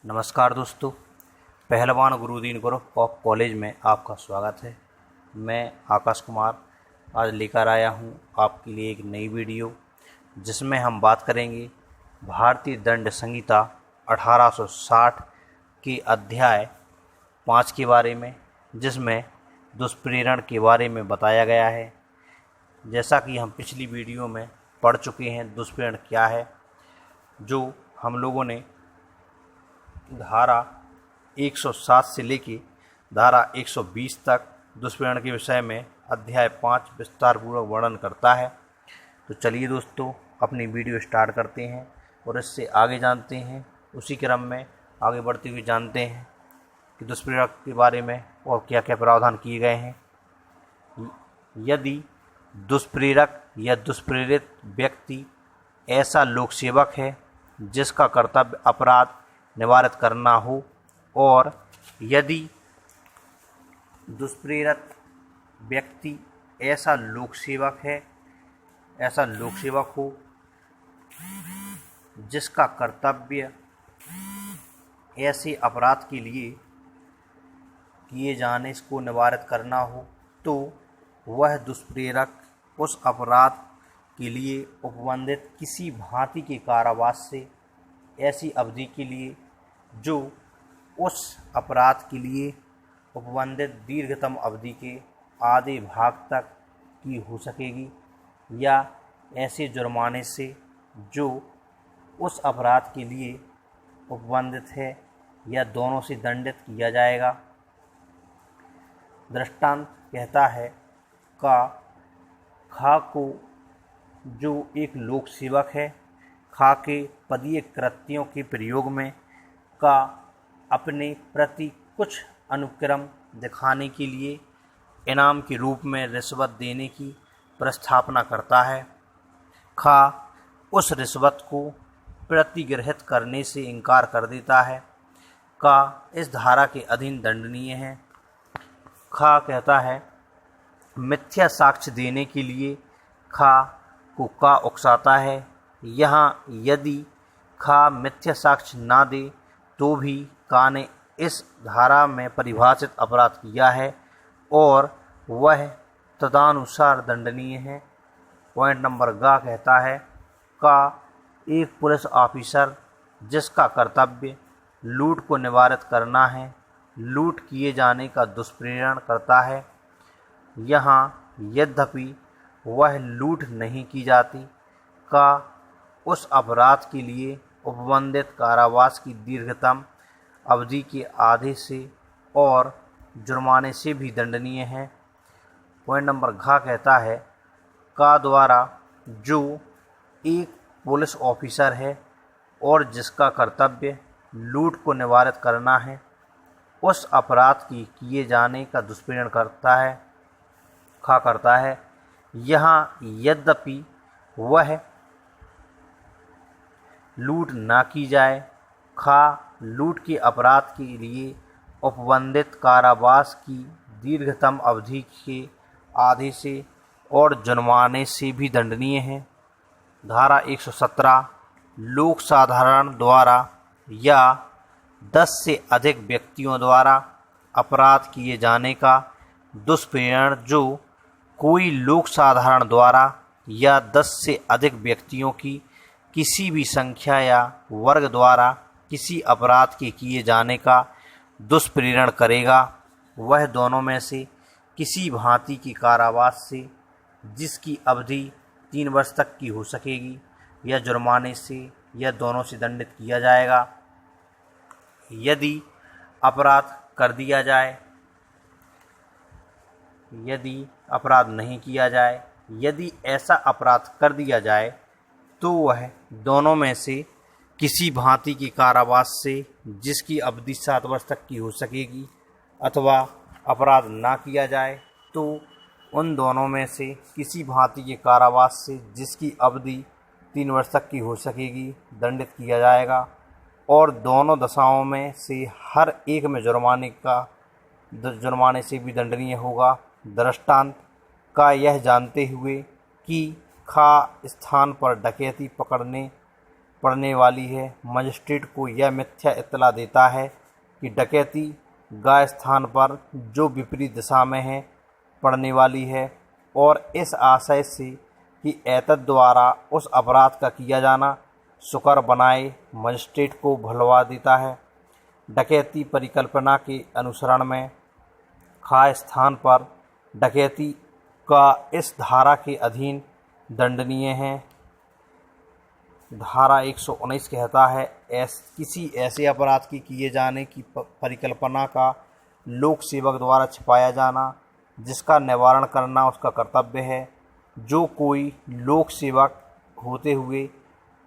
नमस्कार दोस्तों, पहलवान गुरुदीन ग्रुप ऑफ कॉलेज में आपका स्वागत है। मैं आकाश कुमार आज लेकर आया हूं आपके लिए एक नई वीडियो, जिसमें हम बात करेंगे भारतीय दंड संहिता 1860 के अध्याय 5 के बारे में, जिसमें दुष्प्रेरण के बारे में बताया गया है। जैसा कि हम पिछली वीडियो में पढ़ चुके हैं दुष्प्रेरण क्या है, जो हम लोगों ने धारा 107 से लेके धारा 120 तक दुष्प्रेरण के विषय में अध्याय 5 विस्तारपूर्वक वर्णन करता है। तो चलिए दोस्तों, अपनी वीडियो स्टार्ट करते हैं और इससे आगे जानते हैं। उसी क्रम में आगे बढ़ते हुए जानते हैं कि दुष्प्रेरण के बारे में और क्या क्या प्रावधान किए गए हैं। यदि दुष्प्रेरक या दुष्प्रेरित व्यक्ति ऐसा लोक सेवक है जिसका कर्तव्य अपराध निवारित करना हो, और यदि दुष्प्रेरित व्यक्ति ऐसा लोक सेवक हो जिसका कर्तव्य ऐसे अपराध के लिए किए जाने को निवारित करना हो, तो वह दुष्प्रेरक उस अपराध के लिए उपबंधित किसी भांति के कारावास से ऐसी अवधि के लिए जो उस अपराध के लिए उपबंधित दीर्घतम अवधि के आधे भाग तक की हो सकेगी, या ऐसे जुर्माने से जो उस अपराध के लिए उपबंधित है या दोनों से दंडित किया जाएगा। दृष्टांत कहता है खा को जो एक लोक सेवक है, खा के पदीय कृत्यों के प्रयोग में का अपने प्रति कुछ अनुक्रम दिखाने के लिए इनाम के रूप में रिश्वत देने की प्रस्थापना करता है। खा उस रिश्वत को प्रतिग्रहित करने से इनकार कर देता है। का इस धारा के अधीन दंडनीय है। खा कहता है मिथ्या साक्ष्य देने के लिए खा को का उकसाता है। यहाँ यदि खा मिथ्या साक्ष्य ना दे तो भी का ने इस धारा में परिभाषित अपराध किया है और वह तदनुसार दंडनीय है। पॉइंट नंबर गा कहता है का एक पुलिस ऑफिसर जिसका कर्तव्य लूट को निवारित करना है, लूट किए जाने का दुष्प्रेरण करता है। यहाँ यद्यपि वह लूट नहीं की जाती, का उस अपराध के लिए उपबंधित कारावास की दीर्घतम अवधि के आधे से और जुर्माने से भी दंडनीय है। पॉइंट नंबर घ कहता है का द्वारा जो एक पुलिस ऑफिसर है और जिसका कर्तव्य लूट को निवारित करना है, उस अपराध की किए जाने का दुष्प्रेरण करता है। यहाँ यद्यपि वह लूट ना की जाए, खा लूट के अपराध के लिए उपबंधित कारावास की दीर्घतम अवधि के आधे से और जुर्माने से भी दंडनीय है। धारा 117 लोक साधारण द्वारा या 10 से अधिक व्यक्तियों द्वारा अपराध किए जाने का दुष्प्रेरण, जो कोई लोक साधारण द्वारा या 10 से अधिक व्यक्तियों की किसी भी संख्या या वर्ग द्वारा किसी अपराध के किए जाने का दुष्प्रेरण करेगा, वह दोनों में से किसी भांति की कारावास से जिसकी अवधि 3 वर्ष तक की हो सकेगी या जुर्माने से या दोनों से दंडित किया जाएगा। यदि अपराध कर दिया जाए, यदि अपराध नहीं किया जाए, यदि ऐसा अपराध कर दिया जाए तो वह दोनों में से किसी भांति के कारावास से जिसकी अवधि 7 वर्ष तक की हो सकेगी, अथवा अपराध ना किया जाए तो उन दोनों में से किसी भांति के कारावास से जिसकी अवधि 3 वर्ष तक की हो सकेगी दंडित किया जाएगा, और दोनों दशाओं में से हर एक में जुर्माने से भी दंडनीय होगा। दृष्टांत का यह जानते हुए कि खा स्थान पर डकैती पकड़ने पड़ने वाली है। मजिस्ट्रेट को यह मिथ्या इत्तला देता है कि डकैती गा स्थान पर जो विपरीत दिशा में है पड़ने वाली है, और इस आशय से कि एतद् द्वारा उस अपराध का किया जाना सुकर बनाए मजिस्ट्रेट को भुलवा देता है। डकैती परिकल्पना के अनुसरण में खा स्थान पर डकैती का इस धारा के अधीन दंडनीय है। धारा 119 कहता है, किसी ऐसे अपराध की किए जाने की परिकल्पना का लोक सेवक द्वारा छिपाया जाना जिसका निवारण करना उसका कर्तव्य है। जो कोई लोक सेवक होते हुए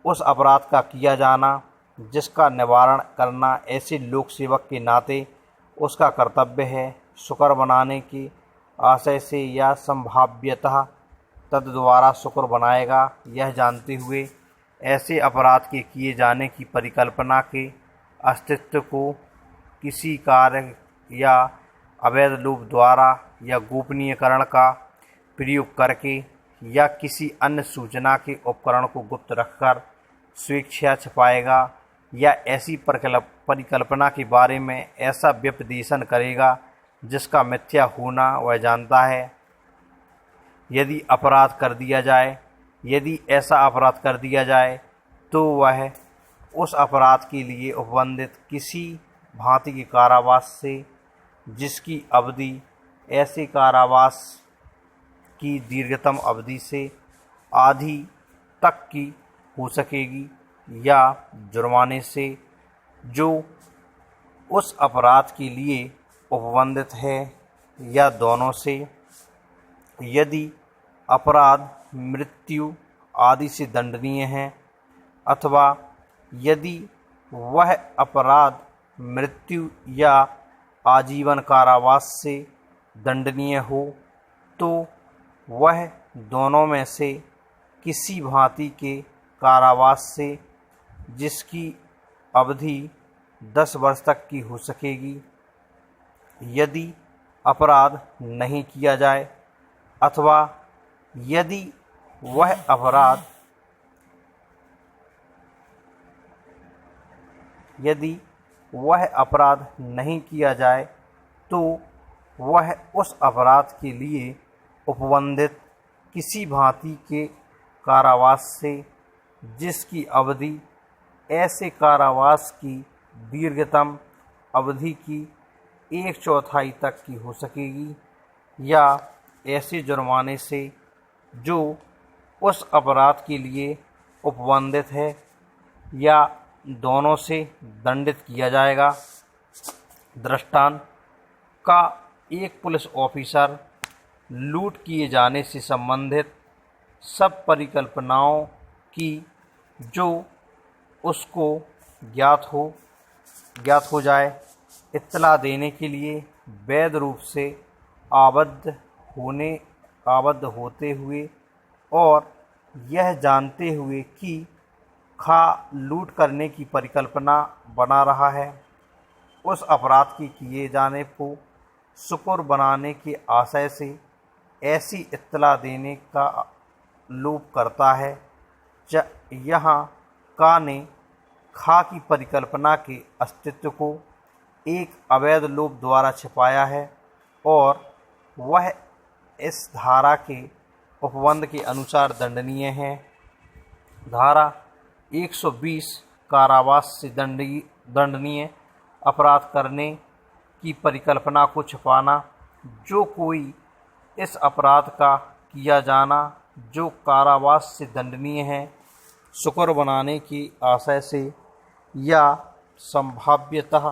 उस अपराध का किया जाना जिसका निवारण करना ऐसे लोक सेवक के नाते उसका कर्तव्य है, शुक्र बनाने के आशय से या संभाव्यतः तद द्वारा शुक्र बनाएगा, यह जानते हुए ऐसे अपराध के किए जाने की परिकल्पना के अस्तित्व को किसी कार्य या अवैध लोभ द्वारा या गोपनीयकरण का प्रयोग करके या किसी अन्य सूचना के उपकरण को गुप्त रखकर स्वेच्छा छिपाएगा, या ऐसी परिकल्पना के बारे में ऐसा व्यपदेशन करेगा जिसका मिथ्या होना वह जानता है। यदि ऐसा अपराध कर दिया जाए तो वह उस अपराध के लिए उपबंधित किसी भांति के कारावास से, जिसकी अवधि ऐसे कारावास की दीर्घतम अवधि से आधी तक की हो सकेगी, या जुर्माने से जो उस अपराध के लिए उपबंधित है, या दोनों से। यदि अपराध मृत्यु आदि से दंडनीय है, अथवा यदि वह अपराध मृत्यु या आजीवन कारावास से दंडनीय हो, तो वह दोनों में से किसी भांति के कारावास से, जिसकी अवधि 10 वर्ष तक की हो सकेगी। यदि अपराध नहीं किया जाए, अथवा यदि वह अपराध नहीं किया जाए तो वह उस अपराध के लिए उपबंधित किसी भांति के कारावास से, जिसकी अवधि ऐसे कारावास की दीर्घतम अवधि की 1/4 तक की हो सकेगी, या ऐसे जुर्माने से जो उस अपराध के लिए उपबंधित है, या दोनों से दंडित किया जाएगा। दृष्टांत का एक पुलिस ऑफिसर लूट किए जाने से संबंधित सब परिकल्पनाओं की जो उसको ज्ञात हो जाए इत्तला देने के लिए वैध रूप से आबद्ध होते हुए, और यह जानते हुए कि खा लूट करने की परिकल्पना बना रहा है, उस अपराध के किए जाने को शुक्र बनाने के आशय से ऐसी इत्तला देने का लोभ करता है। यहाँ का ने खा की परिकल्पना के अस्तित्व को एक अवैध लोभ द्वारा छिपाया है, और वह इस धारा के उपबंध के अनुसार दंडनीय है। धारा 120 कारावास से दंडनीय अपराध करने की परिकल्पना को छिपाना। जो कोई इस अपराध का किया जाना जो कारावास से दंडनीय है, शुक्र बनाने की आशय से या संभाव्यतः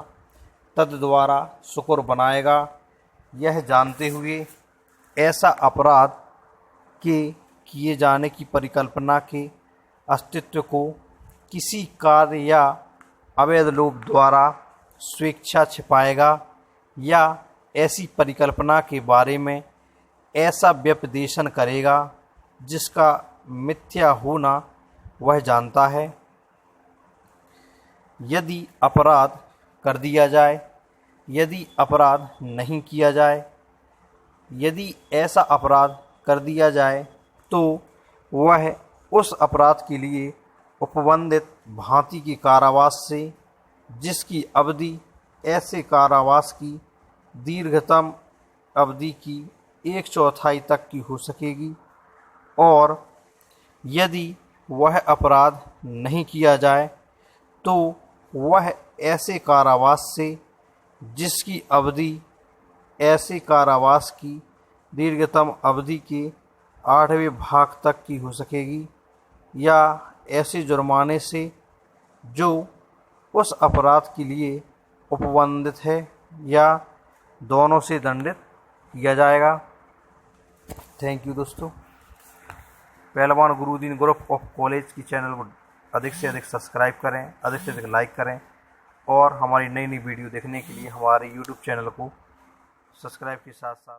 तद द्वारा शुक्र बनाएगा, यह जानते हुए ऐसा अपराध के किए जाने की परिकल्पना के अस्तित्व को किसी कार्य या अवैध लोभ द्वारा स्वेच्छा छिपाएगा, या ऐसी परिकल्पना के बारे में ऐसा व्यपदेशन करेगा जिसका मिथ्या होना वह जानता है। यदि अपराध कर दिया जाए, यदि अपराध नहीं किया जाए, यदि ऐसा अपराध कर दिया जाए तो वह उस अपराध के लिए उपबंधित भांति के कारावास से, जिसकी अवधि ऐसे कारावास की दीर्घतम अवधि की 1/4 तक की हो सकेगी, और यदि वह अपराध नहीं किया जाए तो वह ऐसे कारावास से, जिसकी अवधि ऐसे कारावास की दीर्घतम अवधि के 8वें भाग तक की हो सकेगी, या ऐसे जुर्माने से जो उस अपराध के लिए उपबंधित है, या दोनों से दंडित किया जाएगा। थैंक यू दोस्तों। पहलवान गुरुदीन ग्रुप ऑफ कॉलेज की चैनल को अधिक से अधिक सब्सक्राइब करें, अधिक से अधिक लाइक करें, और हमारी नई नई वीडियो देखने के लिए हमारे यूट्यूब चैनल को सब्सक्राइब के साथ साथ